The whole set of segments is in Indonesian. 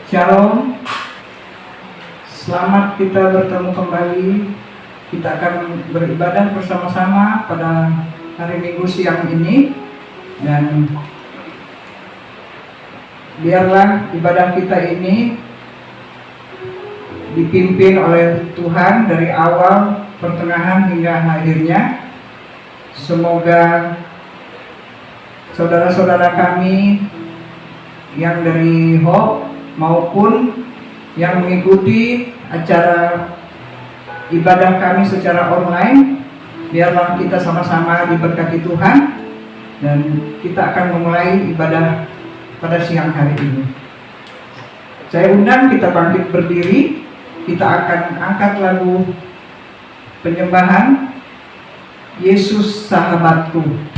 Shalom, selamat kita bertemu kembali. Kita akan beribadah bersama-sama pada hari Minggu siang ini. Dan biarlah ibadah kita ini dipimpin oleh Tuhan dari awal, pertengahan hingga akhirnya. Semoga saudara-saudara kami yang dari Hope maupun yang mengikuti acara ibadah kami secara online, biarlah kita sama-sama diberkati Tuhan dan kita akan memulai ibadah pada siang hari ini. Saya undang kita bangkit berdiri, kita akan angkat lagu penyembahan Yesus Sahabatku.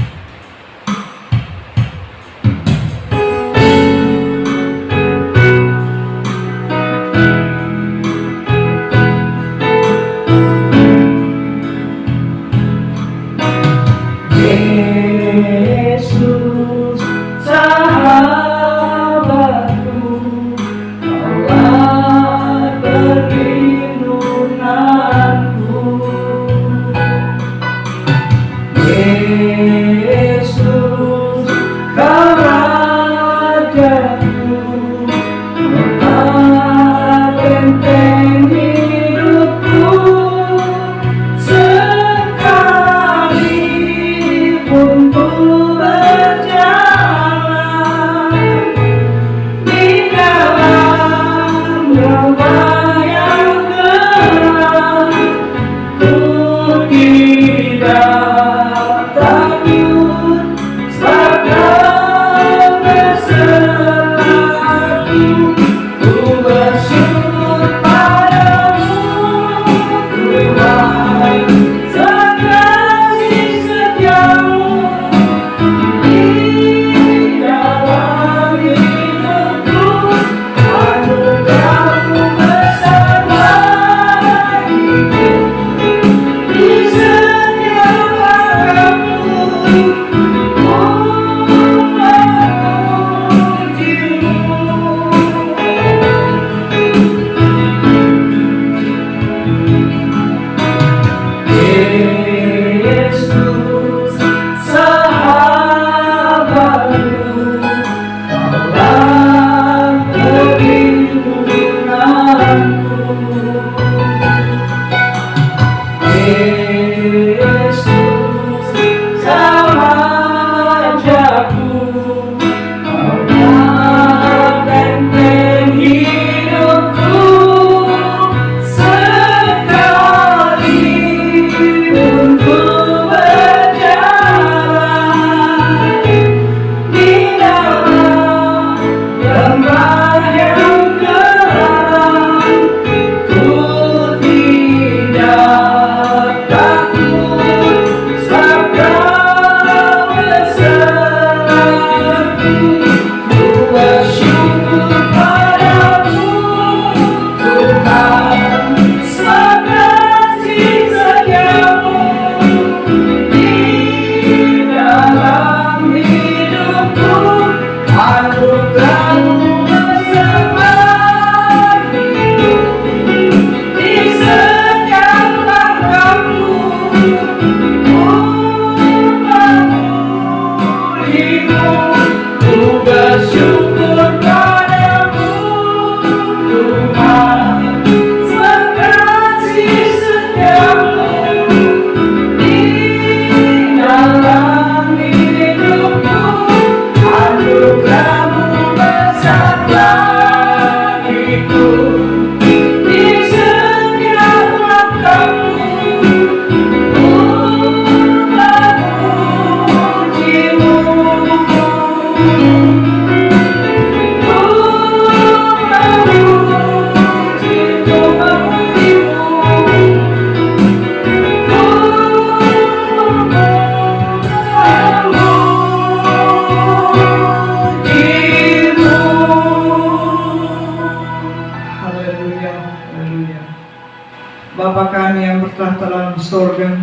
Bapa kami yang bertahta dalam surga,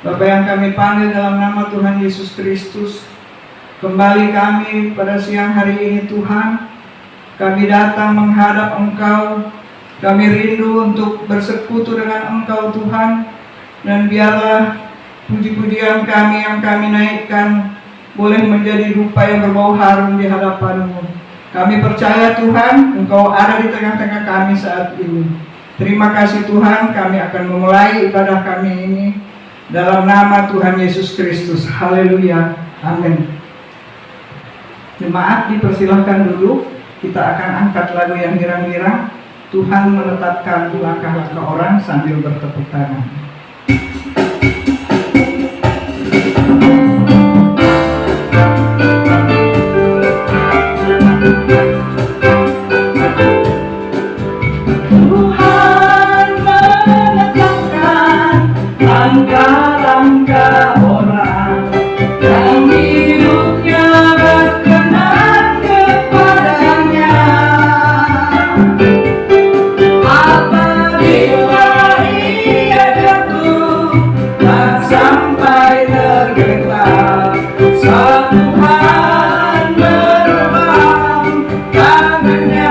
Bapa yang kami panggil dalam nama Tuhan Yesus Kristus, kembali kami pada siang hari ini Tuhan, kami datang menghadap Engkau. Kami rindu untuk bersekutu dengan Engkau Tuhan. Dan biarlah puji-pujian kami yang kami naikkan boleh menjadi rupa yang berbau harum di hadapan-Mu. Kami percaya Tuhan, Engkau ada di tengah-tengah kami saat ini. Terima kasih Tuhan, kami akan memulai ibadah kami ini dalam nama Tuhan Yesus Kristus. Haleluya. Amin. Jemaat dipersilahkan duduk. Kita akan angkat lagu yang girang-girang. Tuhan menetapkan langkah-langkah orang sambil bertepuk tangan. Tuhan menetapkan langkah-langkah orang yang hidupnya berkenan kepadanya. Apabila ia jatuh tak sampai tergeletak, saat Tuhan merebam tangannya.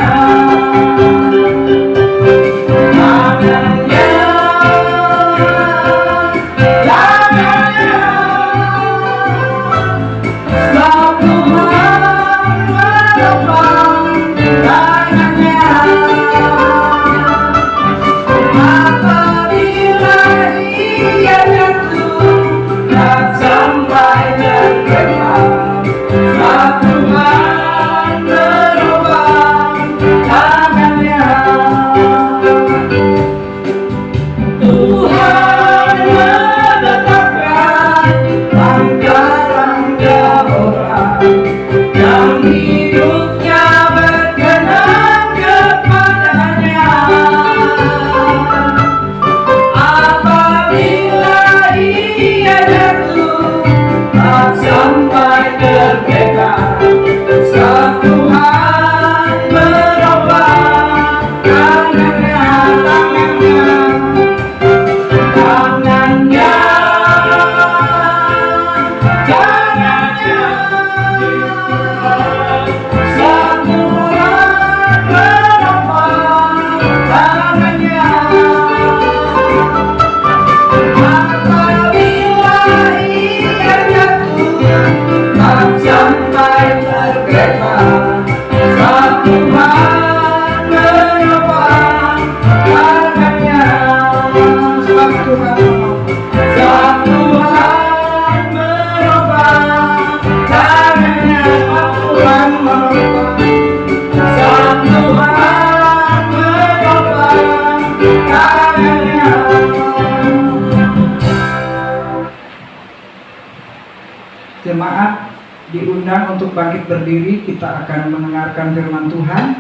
Jemaat diundang untuk bangkit berdiri. Kita akan mendengarkan firman Tuhan.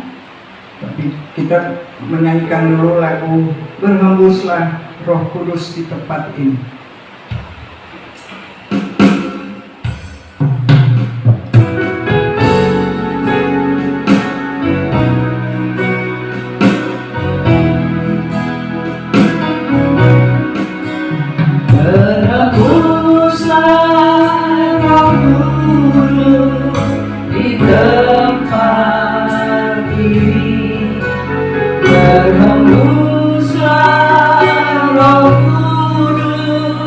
Tapi kita menyanyikan dulu lagu Berhembuslah Roh Kudus di tempat ini. Berhembuslah Roh Kudus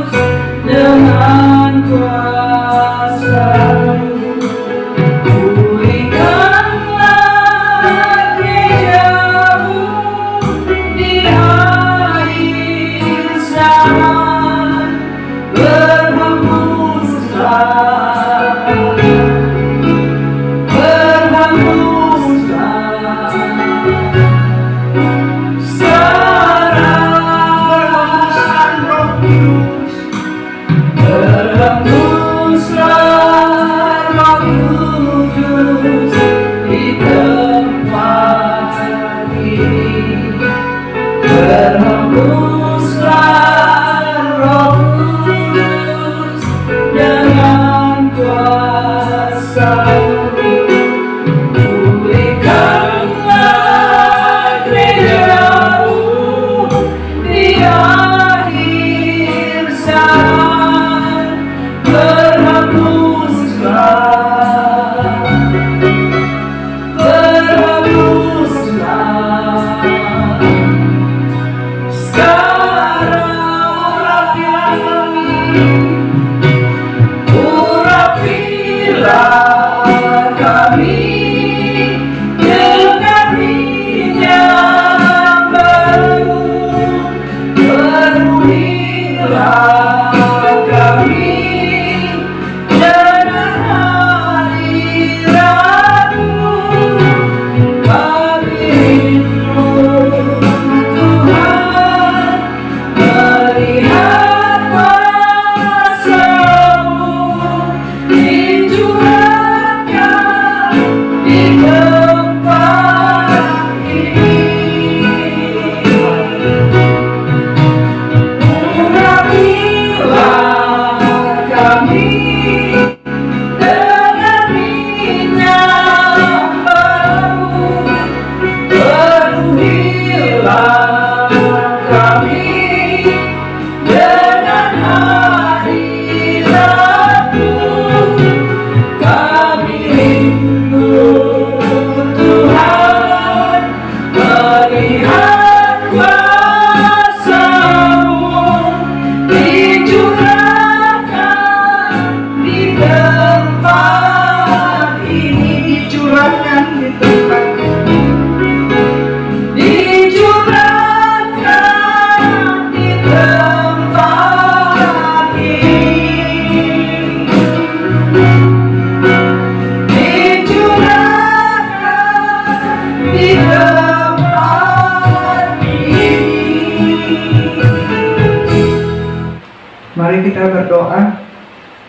Mari kita berdoa.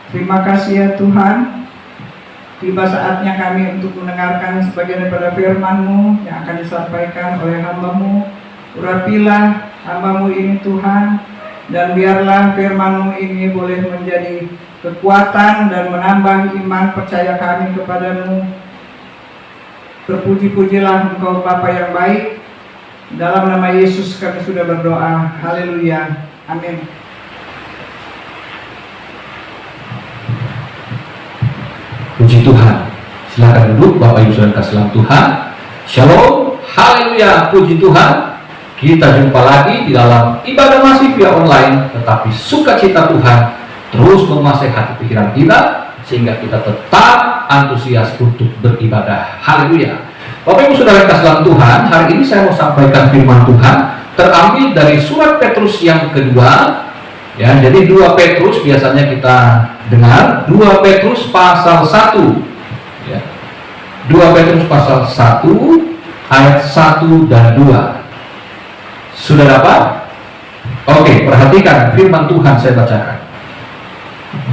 Terima kasih ya Tuhan. Tiba saatnya kami untuk mendengarkan sebagian daripada firman-Mu yang akan disampaikan oleh hamba-Mu. Urapilah hamba-Mu ini Tuhan, dan biarlah firman-Mu ini boleh menjadi kekuatan dan menambah iman percaya kami kepadamu. Terpuji-pujilah Engkau Bapa yang baik. Dalam nama Yesus kami sudah berdoa. Haleluya. Amin. Puji Tuhan. Silakan duduk Bapak Ibu Saudara kasih Tuhan. Shalom. Haleluya. Puji Tuhan. Kita jumpa lagi di dalam ibadah masih via online, tetapi sukacita Tuhan terus menguasai hati pikiran kita, sehingga kita tetap antusias untuk beribadah. Haleluya. Bapak Ibu Saudara kasih Tuhan, hari ini saya mau sampaikan firman Tuhan terambil dari surat Petrus yang kedua. Ya, jadi 2 Petrus biasanya kita dengar 2 Petrus pasal 1. Ya. 2 Petrus pasal 1 ayat 1 dan 2. Sudah dapat? Oke, perhatikan firman Tuhan saya bacakan.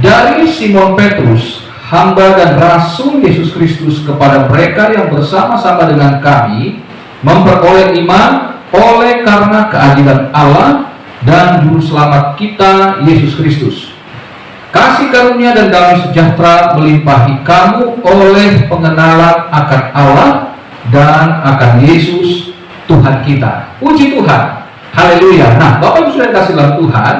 Dari Simon Petrus, hamba dan rasul Yesus Kristus, kepada mereka yang bersama-sama dengan kami memperoleh iman oleh karena keadilan Allah dan juru selamat kita Yesus Kristus. Kasih karunia dan damai sejahtera melimpahi kamu oleh pengenalan akan Allah dan akan Yesus Tuhan kita. Puji Tuhan. Haleluya. Nah, Bapak Ibu sudah kasih Tuhan,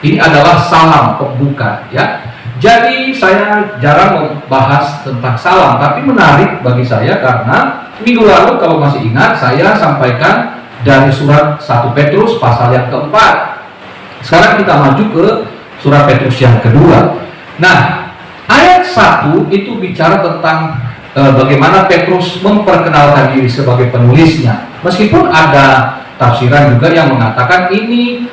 ini adalah salam pembuka ya. Jadi saya jarang membahas tentang salam, tapi menarik bagi saya karena minggu lalu kalau masih ingat saya sampaikan dari surat 1 Petrus pasal yang keempat. Sekarang kita maju ke surat Petrus yang kedua. Nah, ayat 1 itu bicara tentang bagaimana Petrus memperkenalkan diri sebagai penulisnya. Meskipun ada tafsiran juga yang mengatakan ini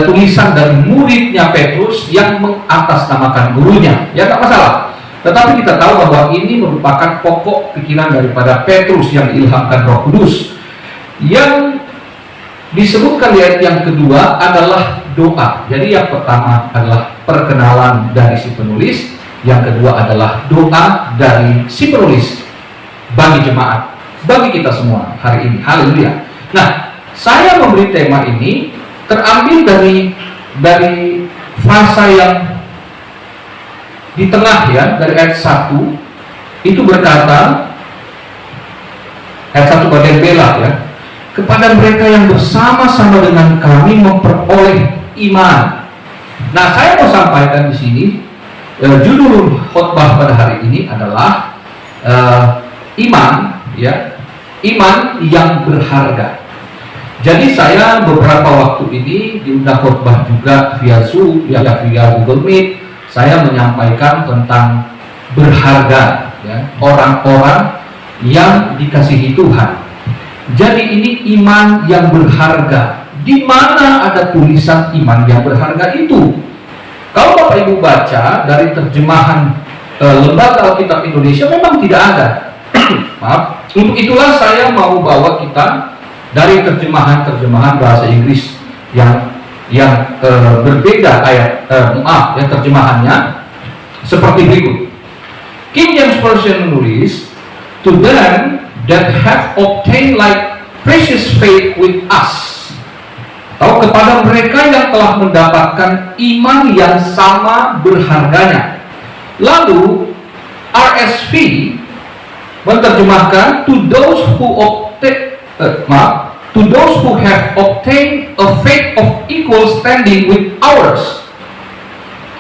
tulisan dari muridnya Petrus yang mengatasnamakan gurunya. Ya, tak masalah. Tetapi kita tahu bahwa ini merupakan pokok pikiran daripada Petrus yang diilhamkan Roh Kudus. Yang disebutkan di ayat yang kedua adalah doa. Jadi yang pertama adalah perkenalan dari si penulis, yang kedua adalah doa dari si penulis bagi jemaat, bagi kita semua hari ini. Haleluya. Nah, saya memberi tema ini terambil dari frasa yang di tengah ya, dari ayat 1 itu berkata, ayat 1 bagian bela ya, kepada mereka yang bersama-sama dengan kami memperoleh iman. Nah, saya mau sampaikan di sini judul khotbah pada hari ini adalah iman ya, iman yang berharga. Jadi saya beberapa waktu ini diundang khotbah juga via Zoom ya, via Google Meet. Saya menyampaikan tentang berharga ya, orang-orang yang dikasihi Tuhan. Jadi ini iman yang berharga. Di mana ada tulisan iman yang berharga itu? Kalau Bapak Ibu baca dari terjemahan Lembaga Alkitab Indonesia memang tidak ada. Maaf. Untuk itulah saya mau bawa kita dari terjemahan bahasa Inggris yang berbeda ayat yang terjemahannya seperti berikut. King James Version menulis, to them that have obtained like precious faith with us, atau kepada mereka yang telah mendapatkan iman yang sama berharganya. Lalu RSV menerjemahkan, to those who have obtained a faith of equal standing with ours,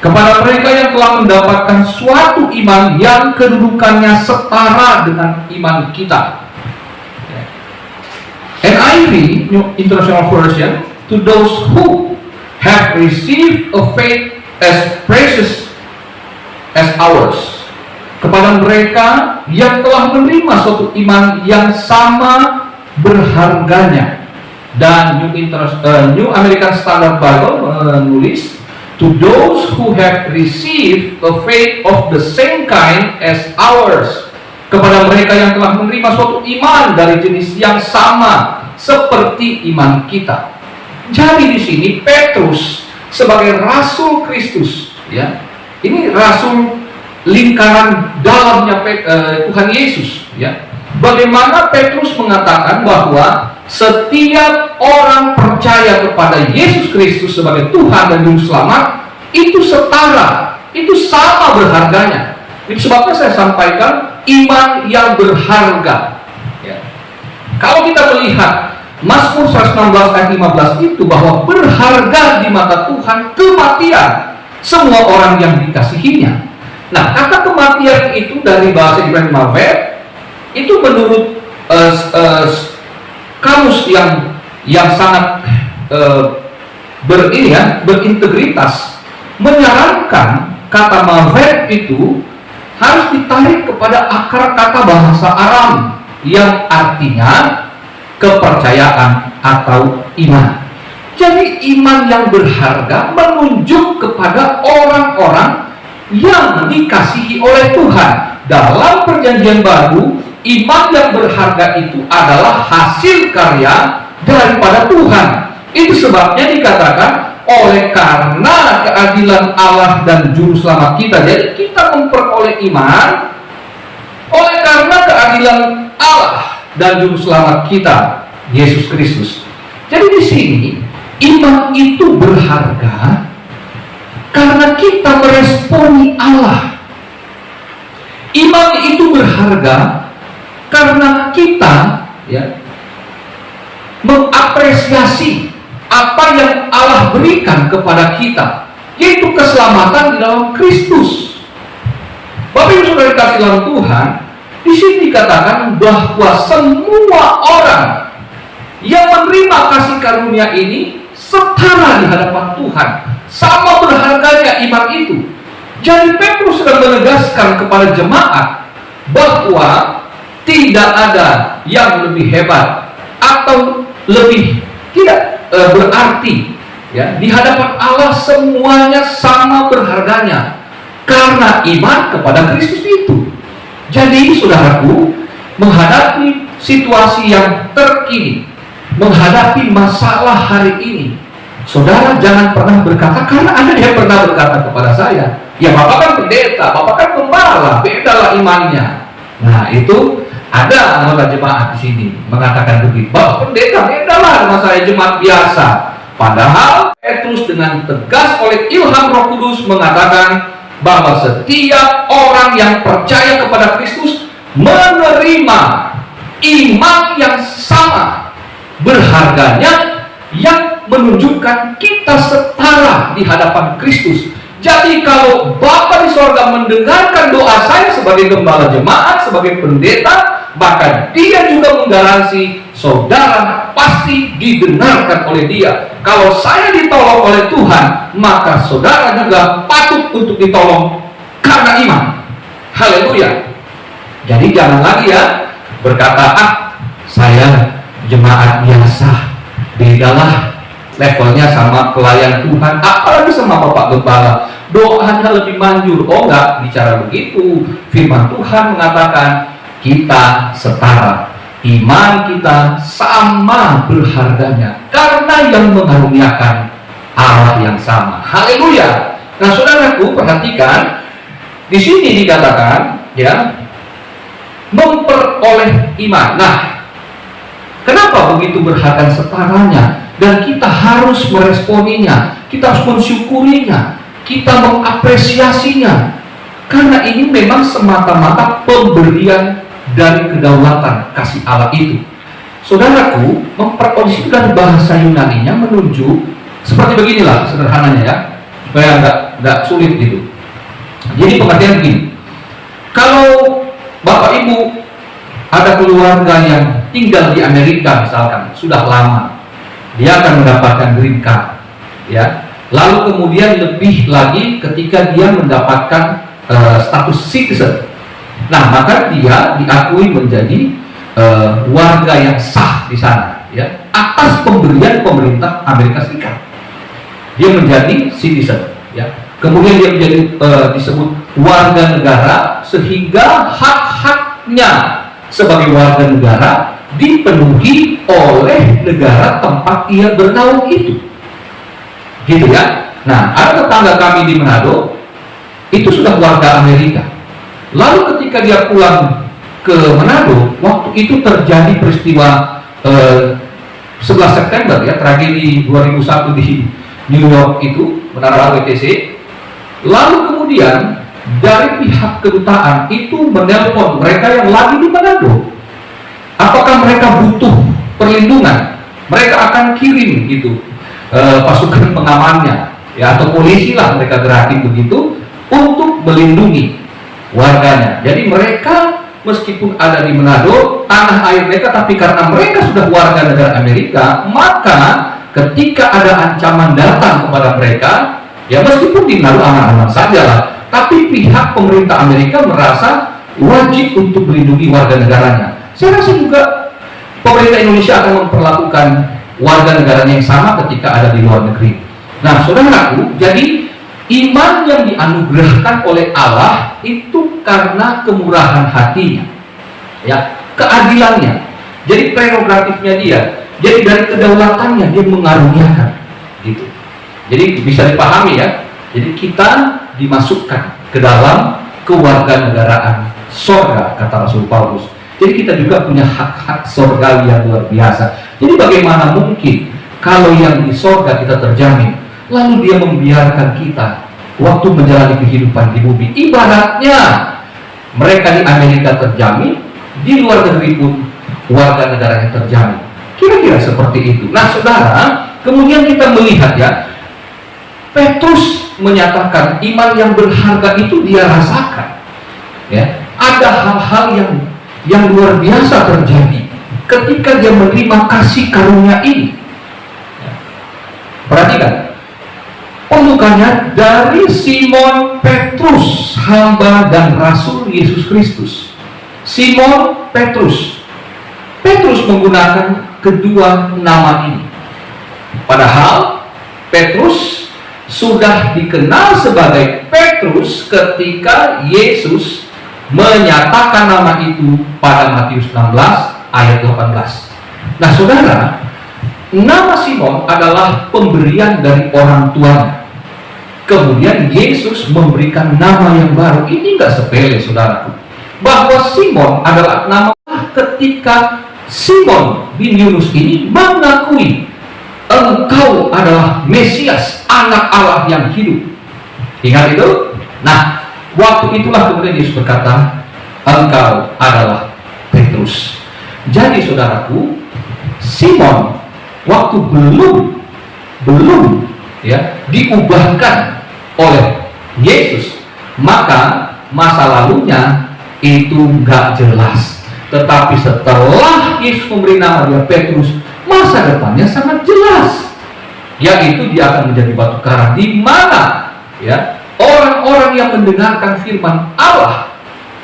kepada mereka yang telah mendapatkan suatu iman yang kedudukannya setara dengan iman kita. NIV, New International Version, to those who have received a faith as precious as ours, kepada mereka yang telah menerima suatu iman yang sama berharganya. Dan New American Standard Bible menulis, to those who have received a faith of the same kind as ours, kepada mereka yang telah menerima suatu iman dari jenis yang sama seperti iman kita. Jadi di sini Petrus sebagai rasul Kristus, ya. Ini rasul lingkaran dalamnya Tuhan Yesus, ya. Bagaimana Petrus mengatakan bahwa setiap orang percaya kepada Yesus Kristus sebagai Tuhan dan Juru Selamat itu setara, itu sama berharganya. Itu sebabnya saya sampaikan iman yang berharga, ya. Kalau kita melihat Mazmur 116 ayat 15 itu bahwa berharga di mata Tuhan kematian semua orang yang dikasihinya. Nah, kata kematian itu dari bahasa Ibrani Maved itu menurut kamus yang sangat berintegritas menyarankan kata Maved itu harus ditarik kepada akar kata bahasa Aram yang artinya kepercayaan atau iman. Jadi iman yang berharga menunjuk kepada orang-orang yang dikasihi oleh Tuhan. Dalam perjanjian baru, iman yang berharga itu adalah hasil karya daripada Tuhan. Itu sebabnya dikatakan oleh karena keadilan Allah dan Juru Selamat kita. Jadi kita memperoleh iman oleh karena keadilan Allah dan Juru Selamat kita, Yesus Kristus. Jadi di sini iman itu berharga karena kita meresponi Allah. Iman itu berharga karena kita, ya, mengapresiasi apa yang Allah berikan kepada kita, yaitu keselamatan di dalam Kristus. Bapak Ibu Saudara dikasih dalam Tuhan, di sini dikatakan bahwa semua orang yang menerima kasih karunia ini setara di hadapan Tuhan, sama berharganya iman itu. Jadi Petrus sedang menegaskan kepada jemaat bahwa tidak ada yang lebih hebat atau lebih tidak berarti, ya, di hadapan Allah semuanya sama berharganya karena iman kepada Kristus itu. Jadi saudaraku, menghadapi situasi yang terkini, menghadapi masalah hari ini, saudara jangan pernah berkata, karena ada yang pernah berkata kepada saya, ya Bapak kan pendeta, Bapak kan gembala, bedalah imannya. Nah itu ada anggota jemaat di sini mengatakan begitu, Bapak pendeta, bedalah sama saya jemaat biasa. Padahal Petrus dengan tegas oleh ilham Roh Kudus mengatakan bahwa setiap orang yang percaya kepada Kristus menerima iman yang sama berharganya, yang menunjukkan kita setara di hadapan Kristus. Jadi kalau Bapa di sorga mendengarkan doa saya sebagai gembala jemaat, sebagai pendeta, maka Dia juga menggaransi saudara pasti didengarkan oleh Dia. Kalau saya ditolong oleh Tuhan, maka saudara juga patut untuk ditolong karena iman. Haleluya. Jadi jangan lagi ya berkata, saya jemaat biasa, bedalah levelnya sama pelayan Tuhan, apalagi sama Bapak Gembala, doanya lebih manjur. Oh enggak, bicara begitu. Firman Tuhan mengatakan kita setara, iman kita sama berharganya karena yang mengaruniakan Allah yang sama. Haleluya. Nah saudaraku, perhatikan di sini dikatakan, ya, memperoleh iman. Nah, kenapa begitu berharga setaranya? Dan kita harus meresponinya, kita harus mensyukurinya, kita mengapresiasinya, karena ini memang semata-mata pemberian dari kedaulatan kasih Allah itu. Saudaraku, memperoleh itu dari bahasa Yunaninya menunjuk seperti beginilah sederhananya, ya, supaya nggak sulit gitu. Jadi pengertian begini, kalau Bapak Ibu ada keluarga yang tinggal di Amerika misalkan sudah lama, dia akan mendapatkan green card, ya. Lalu kemudian lebih lagi ketika dia mendapatkan status citizen, nah maka dia diakui menjadi warga yang sah di sana, ya, atas pemberian pemerintah Amerika Serikat. Dia menjadi citizen, ya. Kemudian dia menjadi disebut warga negara, sehingga hak-haknya sebagai warga negara dipenuhi oleh negara tempat ia bernaung itu, gitu ya. Nah, ada tetangga kami di Manado, itu sudah warga Amerika. Lalu ketika dia pulang ke Manado, waktu itu terjadi peristiwa 11 September ya, tragedi 2001 di New York itu, menara WTC. Lalu kemudian dari pihak kedutaan itu menelpon mereka yang lagi di Manado. Apakah mereka butuh perlindungan? Mereka akan kirim gitu pasukan pengamannya ya, atau polisi lah mereka gerakin begitu untuk melindungi warganya. Jadi mereka meskipun ada di Manado, tanah air mereka, tapi karena mereka sudah warga negara Amerika, maka ketika ada ancaman datang kepada mereka, ya meskipun di Manado aman-aman saja lah, tapi pihak pemerintah Amerika merasa wajib untuk melindungi warga negaranya. Saya rasa juga pemerintah Indonesia akan memperlakukan warga negaranya yang sama ketika ada di luar negeri. Nah, saudaraku, jadi iman yang dianugerahkan oleh Allah itu karena kemurahan hatinya, ya, keadilannya. Jadi prerogatifnya dia. Jadi dari kedaulatannya dia mengaruniakan, gitu. Jadi bisa dipahami ya. Jadi kita dimasukkan ke dalam kewarganegaraan sorga, kata Rasul Paulus. Jadi kita juga punya hak-hak sorgawi yang luar biasa. Jadi bagaimana mungkin kalau yang di sorga kita terjamin, lalu dia membiarkan kita waktu menjalani kehidupan di bumi? Ibaratnya mereka di Amerika terjamin, di luar negeri pun warga negaranya terjamin. Kira-kira seperti itu. Nah, saudara, kemudian kita melihat ya, Petrus menyatakan iman yang berharga itu dia rasakan. Ya, ada hal-hal yang luar biasa terjadi ketika dia menerima kasih karunia ini. Perhatikan, pembukaannya dari Simon Petrus, hamba dan rasul Yesus Kristus. Simon Petrus. Petrus menggunakan kedua nama ini. Padahal Petrus sudah dikenal sebagai Petrus ketika Yesus menyatakan nama itu pada Matius 16 ayat 18. Nah, saudara, nama Simon adalah pemberian dari orang tuanya. Kemudian Yesus memberikan nama yang baru. Ini enggak sepele, saudaraku. Bahwa Simon adalah nama ketika Simon bin Yunus ini mengakui engkau adalah Mesias, anak Allah yang hidup. Ingat itu? Nah, waktu itulah kemudian Yesus berkata, engkau adalah Petrus. Jadi saudaraku, Simon waktu belum ya diubahkan oleh Yesus, maka masa lalunya itu nggak jelas. Tetapi setelah Yesus memberi nama dia Petrus, masa depannya sangat jelas, yaitu dia akan menjadi batu karang, di mana ya orang-orang yang mendengarkan firman Allah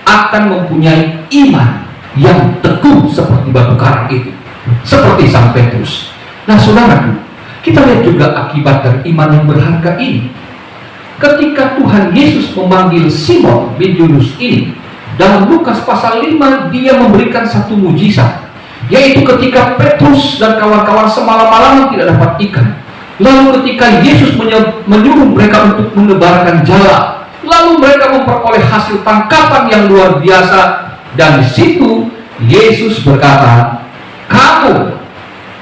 akan mempunyai iman yang teguh seperti batu karang itu, seperti Sang Petrus. Nah, saudaraku, kita lihat juga akibat dari iman yang berharga ini. Ketika Tuhan Yesus memanggil Simon bin Yunus ini, dalam Lukas pasal 5 dia memberikan satu mujizat, yaitu ketika Petrus dan kawan-kawan semalam-malaman tidak dapat ikan. Lalu ketika Yesus menyuruh mereka untuk menebarkan jala, lalu mereka memperoleh hasil tangkapan yang luar biasa. Dan di situ Yesus berkata, kamu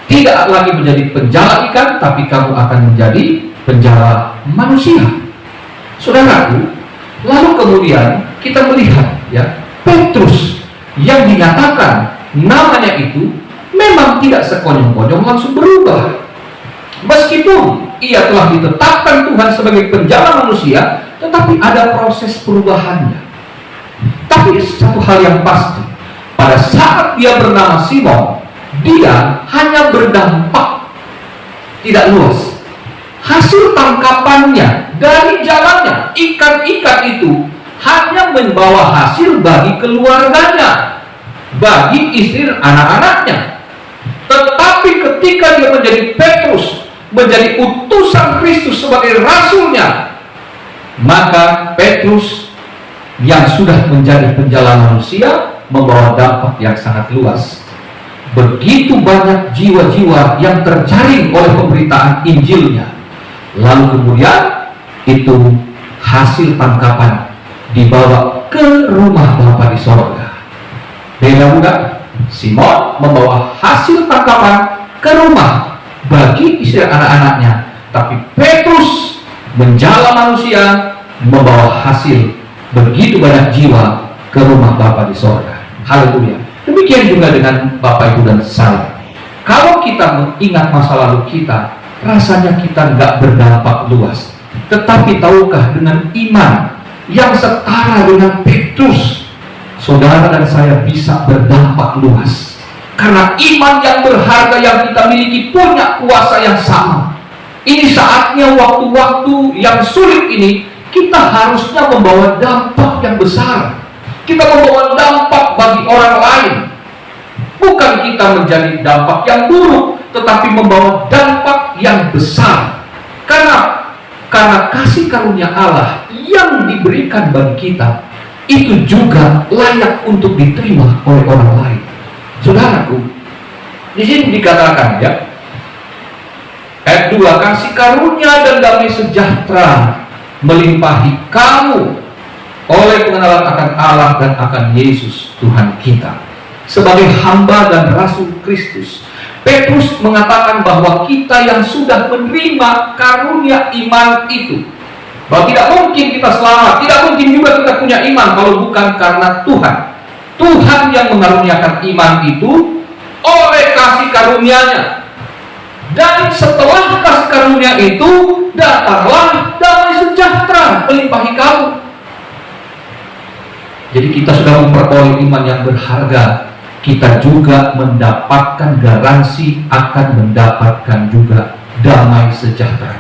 tidak lagi menjadi penjala ikan, tapi kamu akan menjadi penjala manusia. Saudaraku, lalu kemudian kita melihat ya, Petrus yang dinyatakan namanya itu memang tidak sekonyong-konyong langsung berubah. Meskipun ia telah ditetapkan Tuhan sebagai penjala manusia, tetapi ada proses perubahannya. Tapi satu hal yang pasti, pada saat dia bernama Simon, dia hanya berdampak tidak luas. Hasil tangkapannya dari jalannya, ikan-ikan itu hanya membawa hasil bagi keluarganya, bagi istri dan anak-anaknya. Tetapi ketika dia menjadi Petrus, menjadi utusan Kristus sebagai rasulnya, maka Petrus yang sudah menjadi penjala manusia membawa dampak yang sangat luas. Begitu banyak jiwa-jiwa yang terjaring oleh pemberitaan Injilnya. Lalu kemudian itu hasil tangkapan dibawa ke rumah Bapa di sorga. Beda bukan? Simon membawa hasil tangkapan ke rumah bagi istri anak-anaknya, tapi Petrus menjala manusia membawa hasil begitu banyak jiwa ke rumah Bapa di sorga. Haleluya. Demikian juga dengan Bapak Ibu dan saya. Kalau kita mengingat masa lalu kita, rasanya kita nggak berdampak luas. Tetapi tahukah dengan iman yang setara dengan Petrus, saudara dan saya bisa berdampak luas. Karena iman yang berharga yang kita miliki punya kuasa yang sama. Ini saatnya waktu-waktu yang sulit ini, kita harusnya membawa dampak yang besar. Kita membawa dampak bagi orang lain. Bukan kita menjadi dampak yang buruk, tetapi membawa dampak yang besar. Karena kasih karunia Allah yang diberikan bagi kita, itu juga layak untuk diterima oleh orang lain. Saudaraku, di sini dikatakan ya, ayat 2, kasih karunia dan damai sejahtera melimpahi kamu oleh pengenalan akan Allah dan akan Yesus Tuhan kita. Sebagai hamba dan rasul Kristus, Petrus mengatakan bahwa kita yang sudah menerima karunia iman itu, bahwa tidak mungkin kita selamat, tidak mungkin juga kita punya iman kalau bukan karena Tuhan. Tuhan yang mengaruniakan iman itu oleh kasih karunia-Nya. Dan setelah kasih karunia itu, datanglah damai sejahtera melimpahi kamu. Jadi kita sudah memperoleh iman yang berharga, kita juga mendapatkan garansi akan mendapatkan juga damai sejahtera.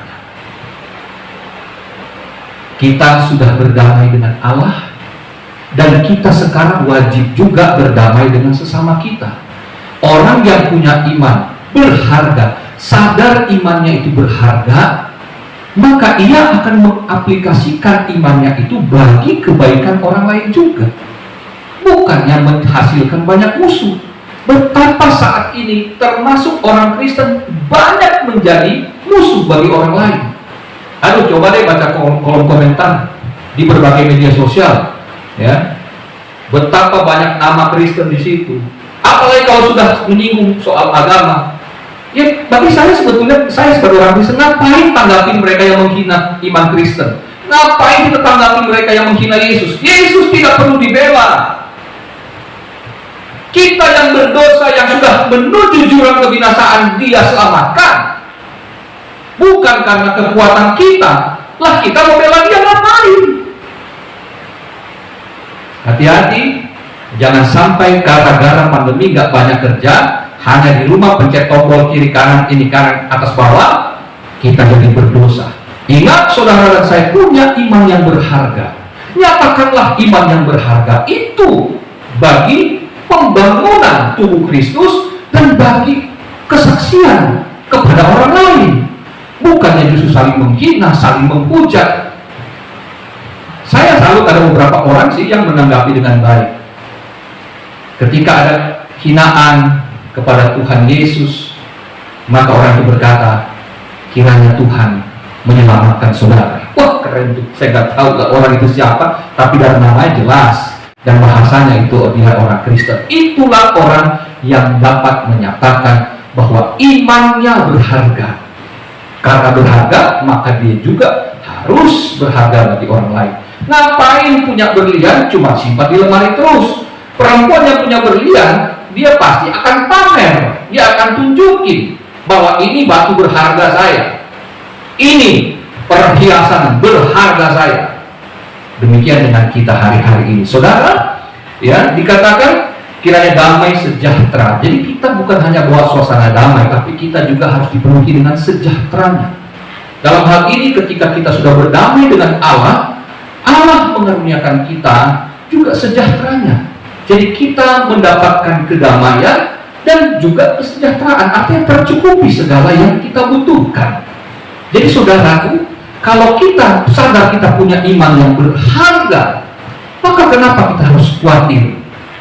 Kita sudah berdamai dengan Allah, dan kita sekarang wajib juga berdamai dengan sesama kita. Orang yang punya iman berharga, sadar imannya itu berharga, maka ia akan mengaplikasikan imannya itu bagi kebaikan orang lain juga. Bukannya menghasilkan banyak musuh. Betapa saat ini termasuk orang Kristen banyak menjadi musuh bagi orang lain. Aduh, coba deh baca kolom komentar di berbagai media sosial, ya. Betapa banyak nama Kristen di situ. Apalagi kalau sudah menyinggung soal agama. Ya, bagi saya sebetulnya, saya sebagai orang Kristen, ngapain tanggapin mereka yang menghina iman Kristen? Ngapain kita tanggapi mereka yang menghina Yesus? Yesus tidak perlu dibela. Kita yang berdosa, yang sudah menuju jurang kebinasaan, Dia selamatkan. Bukan karena kekuatan kita, lah kita membela Dia, ngapain? Hati-hati, jangan sampai gara-gara pandemi gak banyak kerja, hanya di rumah pencet tombol kiri kanan, ini kanan, atas bawah, kita jadi berdosa. Ingat, saudara dan saya punya iman yang berharga. Nyatakanlah iman yang berharga itu bagi pembangunan tubuh Kristus dan bagi kesaksian kepada orang lain. Bukannya justru saling menghina, saling menghujat. Saya salut ada beberapa orang sih yang menanggapi dengan baik. Ketika ada hinaan kepada Tuhan Yesus, maka orang itu berkata, kiranya Tuhan menyelamatkan saudara. Wah, keren tuh. Saya nggak tahu orang itu siapa, tapi dari namanya jelas. Dan bahasanya itu dia orang Kristen. Itulah orang yang dapat menyatakan bahwa imannya berharga. Karena berharga, maka dia juga harus berharga bagi orang lain. Ngapain punya berlian cuma simpan di lemari terus? Perempuan yang punya berlian, dia pasti akan pamer. Dia akan tunjukin bahwa ini batu berharga saya, ini perhiasan berharga saya. Demikian dengan kita hari-hari ini, saudara, ya, dikatakan kiranya damai sejahtera. Jadi kita bukan hanya bawa suasana damai, tapi kita juga harus dipenuhi dengan sejahteranya. Dalam hal ini, ketika kita sudah berdamai dengan Allah, Allah mengaruniakan kita juga sejahteranya. Jadi kita mendapatkan kedamaian dan juga kesejahteraan, artinya tercukupi segala yang kita butuhkan. Jadi saudaraku, kalau kita sadar kita punya iman yang berharga, maka kenapa kita harus khawatir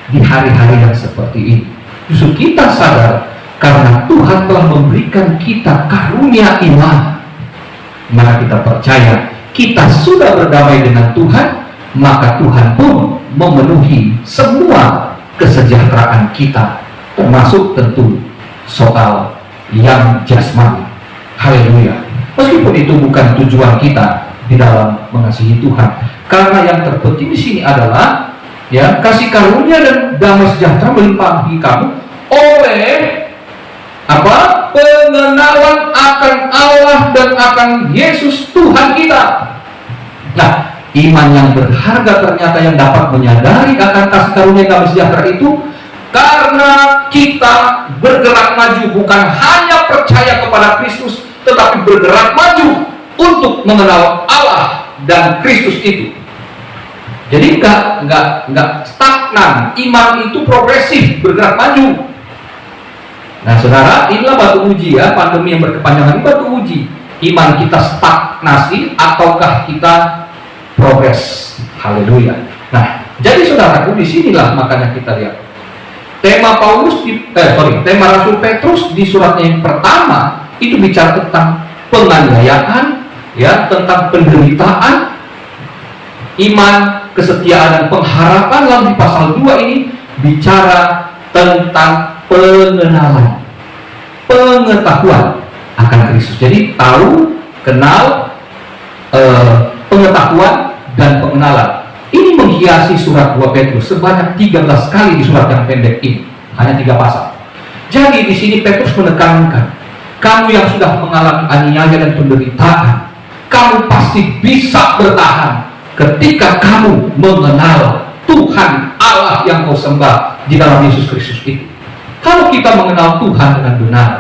di hari-hari yang seperti ini? Justru kita sadar karena Tuhan telah memberikan kita karunia iman. maka kita percaya kita sudah berdamai dengan Tuhan, maka Tuhan pun memenuhi semua kesejahteraan kita, termasuk tentu soal yang jasmani. Haleluya. Meskipun itu bukan tujuan kita di dalam mengasihi Tuhan, karena yang terpenting di sini adalah ya, kasih karunia dan damai sejahtera melimpahi kamu oleh apa? Pengenalan akan Allah dan akan Yesus Tuhan kita. Nah, iman yang berharga ternyata yang dapat menyadari akan kasih karunia damai sejahtera itu karena kita bergerak maju, bukan hanya percaya kepada Kristus, tetapi bergerak maju untuk mengenal Allah dan Kristus itu. Jadi enggak stagnan. Iman itu progresif, bergerak maju. Nah, saudara, inilah batu uji ya, pandemi yang berkepanjangan ini batu uji. Iman kita stagnasi ataukah kita progres? Haleluya. Nah, jadi saudaraku, disinilah makanya kita lihat tema tema Rasul Petrus di suratnya yang pertama itu bicara tentang penganiayaan, ya, tentang penderitaan, iman, kesetiaan dan pengharapan. Lalu di pasal 2 ini bicara tentang pengenalan, pengetahuan akan Kristus. Jadi tahu, kenal, pengetahuan dan pengenalan. Ini menghiasi surat 2 Petrus sebanyak 13 kali di surat yang pendek ini, hanya 3 pasal. Jadi di sini Petrus menekankan, kamu yang sudah mengalami aniaya dan penderitaan, kamu pasti bisa bertahan ketika kamu mengenal Tuhan Allah yang kau sembah di dalam Yesus Kristus itu. Kalau kita mengenal Tuhan dengan benar,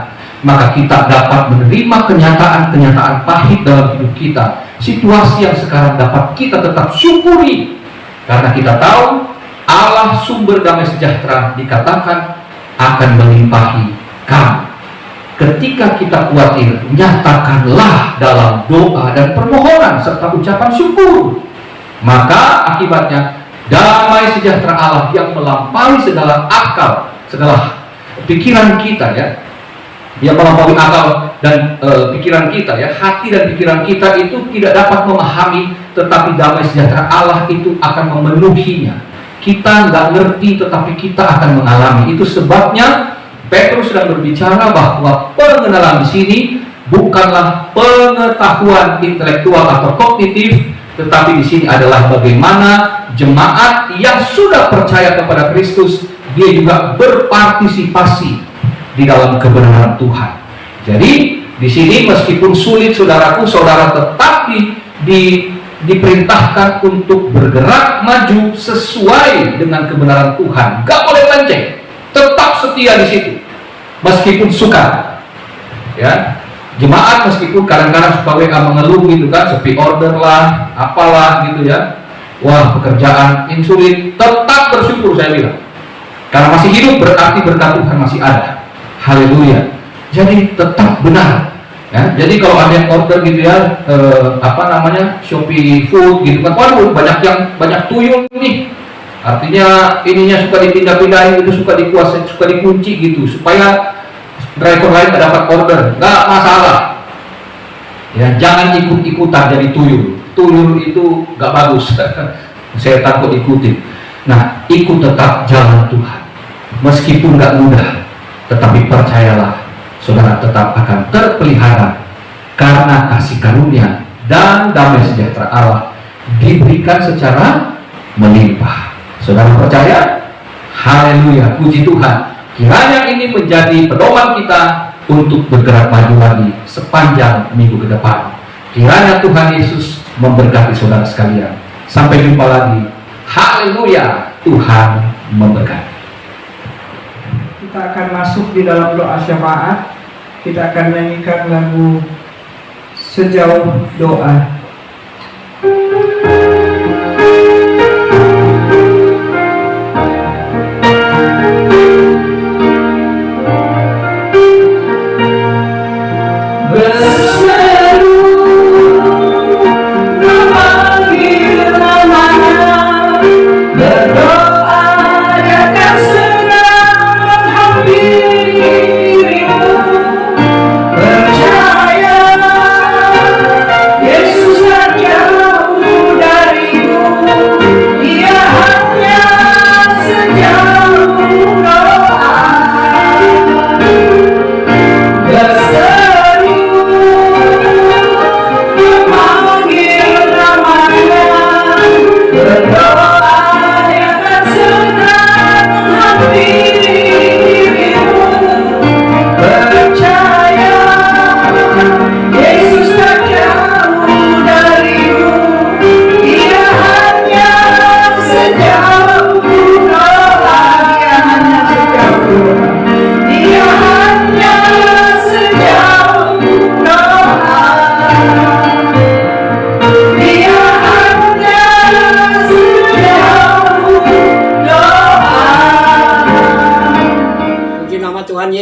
maka kita dapat menerima kenyataan-kenyataan pahit dalam hidup kita. Situasi yang sekarang dapat kita tetap syukuri, karena kita tahu Allah sumber damai sejahtera dikatakan akan melimpahi kamu. Ketika kita khawatir, nyatakanlah dalam doa dan permohonan serta ucapan syukur. Maka akibatnya damai sejahtera Allah yang melampaui segala akal, segala pikiran kita, ya, yang melampaui akal dan pikiran kita, ya, hati dan pikiran kita itu tidak dapat memahami, tetapi damai sejahtera Allah itu akan memenuhinya. Kita nggak ngerti, tetapi kita akan mengalami. Itu sebabnya Petrus sedang berbicara bahwa pengenalan di sini bukanlah pengetahuan intelektual atau kognitif, tetapi di sini adalah bagaimana jemaat yang sudah percaya kepada Kristus, dia juga berpartisipasi di dalam kebenaran Tuhan. Jadi di sini meskipun sulit, saudaraku, saudara tetap diperintahkan untuk bergerak maju sesuai dengan kebenaran Tuhan. Gak boleh melenceng, tetap setia di situ, meskipun sukar. Ya, jemaat meskipun kadang-kadang suka WA mengeluh gitu kan, sepi order lah, apalah gitu ya. Wah, pekerjaan ini sulit, tetap bersyukur saya bilang. Karena masih hidup berarti berkat Tuhan masih ada. Haleluya. Jadi tetap benar. Ya, jadi kalau ada yang order gitu ya, Shopee Food gitu kan, waduh banyak tuyul nih. Artinya ininya suka dipindah-pindahin gitu, suka dikuasai, suka dikunci gitu, supaya driver lain tidak dapat order. Nggak masalah. Ya, jangan ikut-ikutan jadi tuyul. Tuyul itu nggak bagus. Saya takut ikutin. Nah, ikut tetap jalan Tuhan. Meskipun nggak mudah, tetapi percayalah, saudara tetap akan terpelihara karena kasih karunia dan damai sejahtera Allah diberikan secara melimpah. Saudara percaya? Haleluya, puji Tuhan. Kiranya ini menjadi pedoman kita untuk bergerak maju lagi sepanjang minggu ke depan. Kiranya Tuhan Yesus memberkati saudara sekalian. Sampai jumpa lagi. Haleluya, Tuhan memberkati. Kita akan masuk di dalam doa syafaat. Kita akan nyanyikan lagu Sejauh Doa. Percaya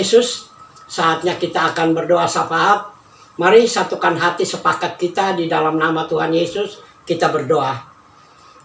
Yesus, saatnya kita akan berdoa syafaat. Mari satukan hati sepakat kita di dalam nama Tuhan Yesus, kita berdoa.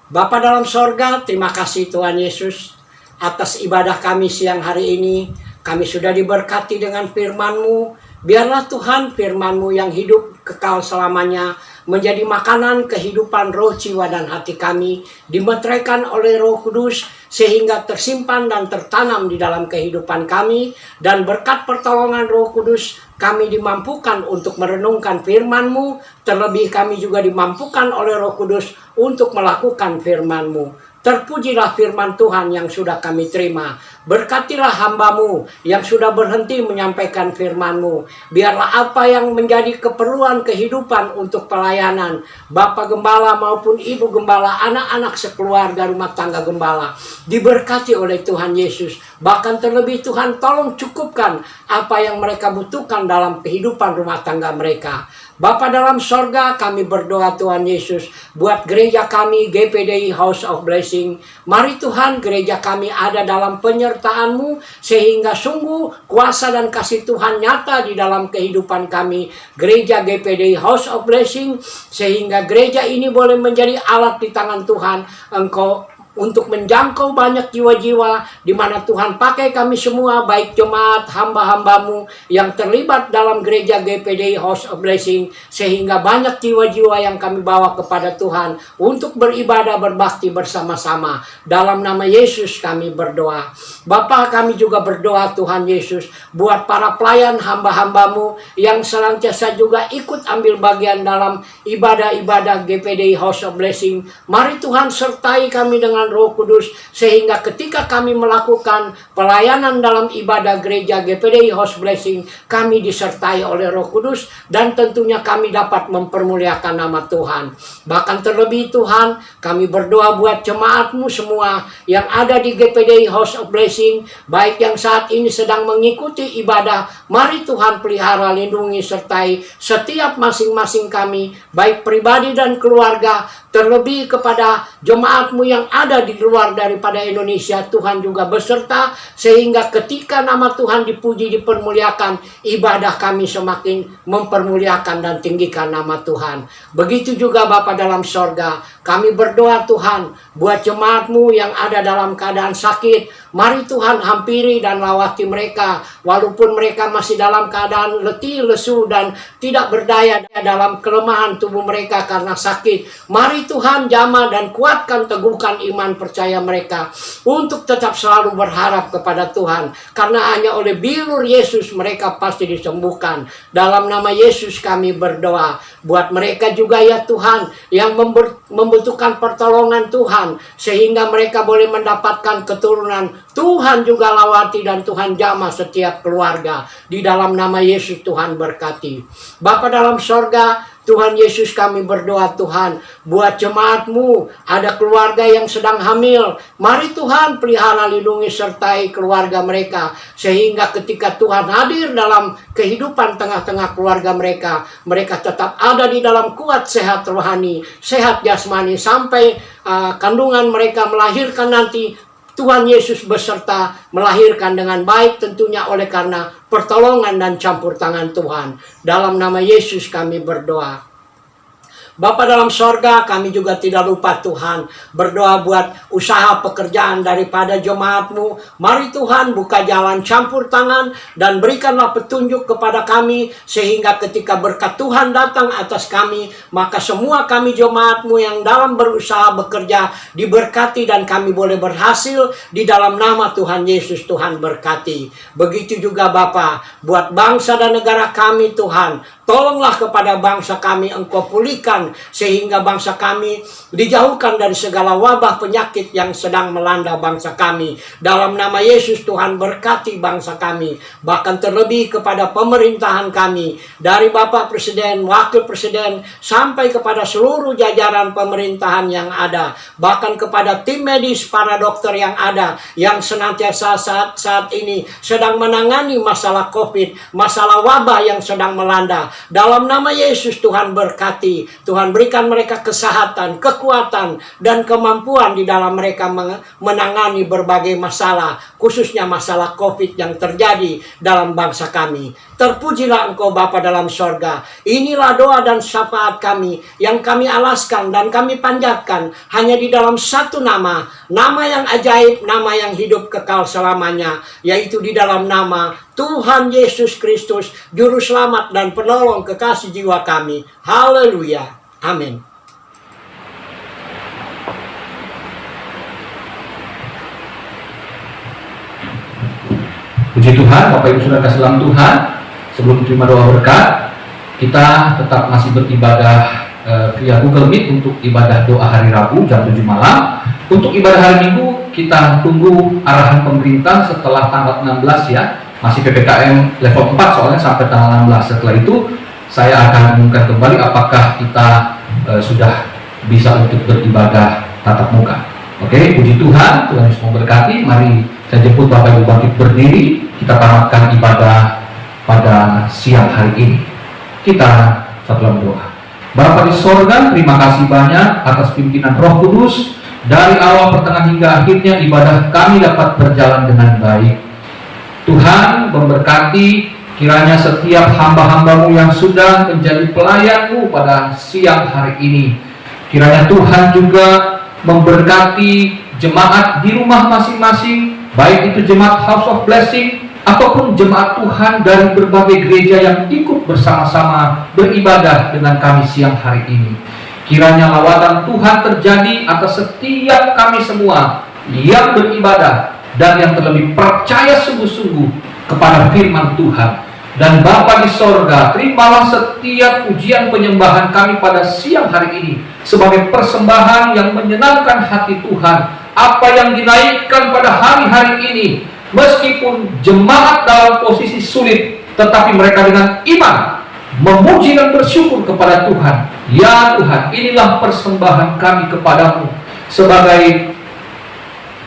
Bapa dalam sorga, terima kasih Tuhan Yesus atas ibadah kami siang hari ini. Kami sudah diberkati dengan firman-Mu. Biarlah Tuhan firman-Mu yang hidup kekal selamanya menjadi makanan kehidupan roh, jiwa, dan hati kami, dimeteraikan oleh Roh Kudus sehingga tersimpan dan tertanam di dalam kehidupan kami, dan berkat pertolongan Roh Kudus kami dimampukan untuk merenungkan firman-Mu, terlebih kami juga dimampukan oleh Roh Kudus untuk melakukan firman-Mu. Terpujilah firman Tuhan yang sudah kami terima. Berkatilah hamba-Mu yang sudah berhenti menyampaikan firman-Mu. Biarlah apa yang menjadi keperluan kehidupan untuk pelayanan Bapak Gembala maupun Ibu Gembala, anak-anak sekeluarga rumah tangga Gembala, diberkati oleh Tuhan Yesus. Bahkan terlebih Tuhan, tolong cukupkan apa yang mereka butuhkan dalam kehidupan rumah tangga mereka. Bapa dalam sorga, kami berdoa Tuhan Yesus buat gereja kami GPDI House of Blessing. Mari Tuhan, gereja kami ada dalam penyertaan-Mu sehingga sungguh kuasa dan kasih Tuhan nyata di dalam kehidupan kami. Gereja GPDI House of Blessing, sehingga gereja ini boleh menjadi alat di tangan Tuhan Engkau untuk menjangkau banyak jiwa-jiwa, di mana Tuhan pakai kami semua, baik jemaat, hamba-hamba-Mu yang terlibat dalam gereja GPDI House of Blessing, sehingga banyak jiwa-jiwa yang kami bawa kepada Tuhan untuk beribadah, berbakti bersama-sama. Dalam nama Yesus kami berdoa. Bapa, kami juga berdoa Tuhan Yesus buat para pelayan hamba-hamba-Mu yang senantiasa juga ikut ambil bagian dalam ibadah-ibadah GPDI House of Blessing. Mari Tuhan sertai kami dengan Roh Kudus, sehingga ketika kami melakukan pelayanan dalam ibadah gereja GPDI House Blessing, kami disertai oleh Roh Kudus, dan tentunya kami dapat mempermuliakan nama Tuhan. Bahkan terlebih Tuhan, kami berdoa buat jemaat-Mu semua yang ada di GPDI House of Blessing, baik yang saat ini sedang mengikuti ibadah. Mari Tuhan pelihara, lindungi, sertai setiap masing-masing kami, baik pribadi dan keluarga, terlebih kepada jemaat-Mu yang ada di luar daripada Indonesia. Tuhan juga beserta, sehingga ketika nama Tuhan dipuji, dipermuliakan, ibadah kami semakin mempermuliakan dan tinggikan nama Tuhan. Begitu juga Bapa dalam sorga, kami berdoa Tuhan buat jemaat-Mu yang ada dalam keadaan sakit. Mari Tuhan hampiri dan lawati mereka, walaupun mereka masih dalam keadaan letih, lesu, dan tidak berdaya dalam kelemahan tubuh mereka karena sakit. Mari Tuhan jamah dan kuatkan, teguhkan iman percaya mereka untuk tetap selalu berharap kepada Tuhan, karena hanya oleh bilur Yesus mereka pasti disembuhkan. Dalam nama Yesus kami berdoa buat mereka juga ya Tuhan yang membutuhkan pertolongan Tuhan, sehingga mereka boleh mendapatkan keturunan. Tuhan juga lawati dan Tuhan jamah setiap keluarga. Di dalam nama Yesus Tuhan berkati. Bapa dalam sorga, Tuhan Yesus kami berdoa Tuhan buat jemaat-Mu, ada keluarga yang sedang hamil. Mari Tuhan pelihara, lindungi, sertai keluarga mereka, sehingga ketika Tuhan hadir dalam kehidupan tengah-tengah keluarga mereka, mereka tetap ada di dalam kuat, sehat rohani, sehat jasmani, sampai kandungan mereka melahirkan nanti. Tuhan Yesus beserta melahirkan dengan baik, tentunya oleh karena pertolongan dan campur tangan Tuhan. Dalam nama Yesus kami berdoa. Bapa dalam sorga, kami juga tidak lupa Tuhan berdoa buat usaha pekerjaan daripada jemaat-Mu. Mari Tuhan buka jalan, campur tangan, dan berikanlah petunjuk kepada kami, sehingga ketika berkat Tuhan datang atas kami, maka semua kami jemaat-Mu yang dalam berusaha bekerja diberkati, dan kami boleh berhasil di dalam nama Tuhan Yesus. Tuhan berkati. Begitu juga Bapa buat bangsa dan negara kami Tuhan. Tolonglah kepada bangsa kami Engkau pulihkan, sehingga bangsa kami dijauhkan dari segala wabah penyakit yang sedang melanda bangsa kami. Dalam nama Yesus Tuhan berkati bangsa kami. Bahkan terlebih kepada pemerintahan kami, dari Bapak Presiden, Wakil Presiden, sampai kepada seluruh jajaran pemerintahan yang ada. Bahkan kepada tim medis, para dokter yang ada, yang senantiasa saat ini sedang menangani masalah COVID, masalah wabah yang sedang melanda. Dalam nama Yesus Tuhan berkati, Tuhan berikan mereka kesehatan, kekuatan, dan kemampuan di dalam mereka menangani berbagai masalah, khususnya masalah COVID yang terjadi dalam bangsa kami. Terpujilah Engkau Bapa dalam sorga. Inilah doa dan syafaat kami yang kami alaskan dan kami panjatkan hanya di dalam satu nama, nama yang ajaib, nama yang hidup kekal selamanya, yaitu di dalam nama Tuhan Yesus Kristus, Juru Selamat dan Penolong kekasih jiwa kami. Haleluya. Amin. Puji Tuhan, Bapak Ibu Saudara kasih dalam Tuhan. Sebelum terima doa berkat, kita tetap masih beribadah via Google Meet untuk ibadah doa hari Rabu jam 7 malam. Untuk ibadah hari Minggu, kita tunggu arahan pemerintah setelah tanggal 16 ya. Masih PPKM level 4 soalnya sampai tanggal 16. Setelah itu, saya akan umumkan kembali apakah kita sudah bisa untuk beribadah tatap muka. Oke, puji Tuhan, Tuhan Yesus memberkati. Mari saya jemput Bapak Ibu bangkit berdiri. Kita tamatkan ibadah pada siang hari ini. Kita dalam doa. Bapa di sorga, terima kasih banyak atas pimpinan Roh Kudus. Dari awal, pertengahan hingga akhirnya ibadah kami dapat berjalan dengan baik. Tuhan memberkati kiranya setiap hamba-hambamu yang sudah menjadi pelayanmu pada siang hari ini. Kiranya Tuhan juga memberkati jemaat di rumah masing-masing, baik itu jemaat House of Blessing ataupun jemaat Tuhan dari berbagai gereja yang ikut bersama-sama beribadah dengan kami siang hari ini. Kiranya lawatan Tuhan terjadi atas setiap kami semua yang beribadah dan yang terlebih percaya sungguh-sungguh kepada firman Tuhan. Dan Bapa di sorga, terimalah setiap pujian penyembahan kami pada siang hari ini sebagai persembahan yang menyenangkan hati Tuhan. Apa yang dinaikkan pada hari-hari ini, meskipun jemaat dalam posisi sulit, tetapi mereka dengan iman memuji dan bersyukur kepada Tuhan. Ya Tuhan, inilah persembahan kami kepadamu sebagai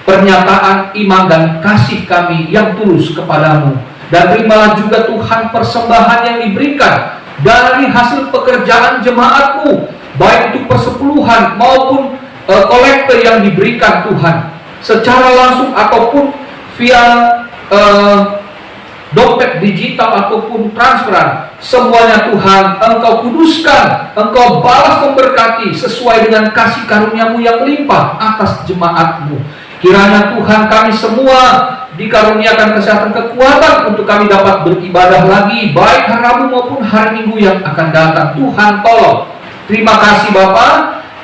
pernyataan iman dan kasih kami yang tulus kepadamu. Dan terimalah juga Tuhan persembahan yang diberikan dari hasil pekerjaan jemaatmu, baik itu persepuluhan maupun kolekte yang diberikan Tuhan secara langsung ataupun via dompet digital ataupun transferan. Semuanya Tuhan Engkau kuduskan, Engkau balas memberkati sesuai dengan kasih karuniamu yang limpah atas jemaatmu. Kiranya Tuhan kami semua dikaruniakan kesehatan kekuatan untuk kami dapat beribadah lagi baik hari Rabu maupun hari Minggu yang akan datang. Tuhan tolong. Terima kasih Bapa.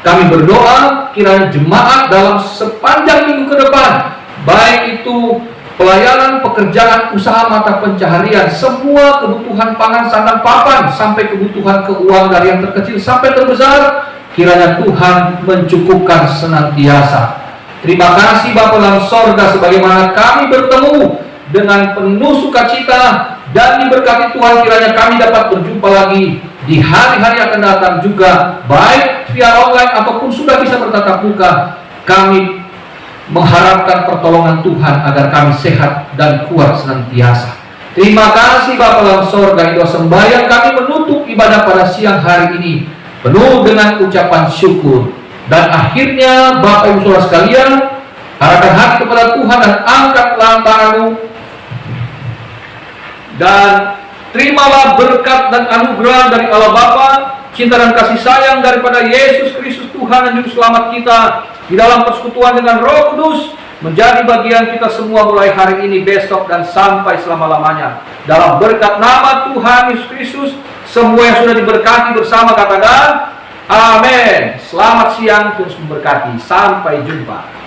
Kami berdoa kiranya jemaat dalam sepanjang minggu ke depan, baik itu pelayanan, pekerjaan, usaha mata pencaharian, semua kebutuhan pangan, sandang, papan, sampai kebutuhan keuangan dari yang terkecil sampai terbesar, kiranya Tuhan mencukupkan senantiasa. Terima kasih Bapa dalam sorga, sebagaimana kami bertemu dengan penuh sukacita dan diberkati Tuhan, kiranya kami dapat berjumpa lagi di hari-hari akan datang juga, baik via online ataupun sudah bisa bertatap muka. Kami mengharapkan pertolongan Tuhan agar kami sehat dan kuat senantiasa. Terima kasih Bapa dalam sorga. Itu sembahyang kami menutup ibadah pada siang hari ini penuh dengan ucapan syukur. Dan akhirnya Bapak Ibu Saudara sekalian, arahkan hati kepada Tuhan dan angkatlah tanganmu dan terimalah berkat dan anugerah dari Allah Bapa, cinta dan kasih sayang daripada Yesus Kristus Tuhan dan Juru Selamat kita di dalam persekutuan dengan Roh Kudus menjadi bagian kita semua mulai hari ini, besok, dan sampai selama-lamanya. Dalam berkat nama Tuhan Yesus Kristus, semua yang sudah diberkati bersama katakan amin. Selamat siang, Tuhan memberkati. Sampai jumpa.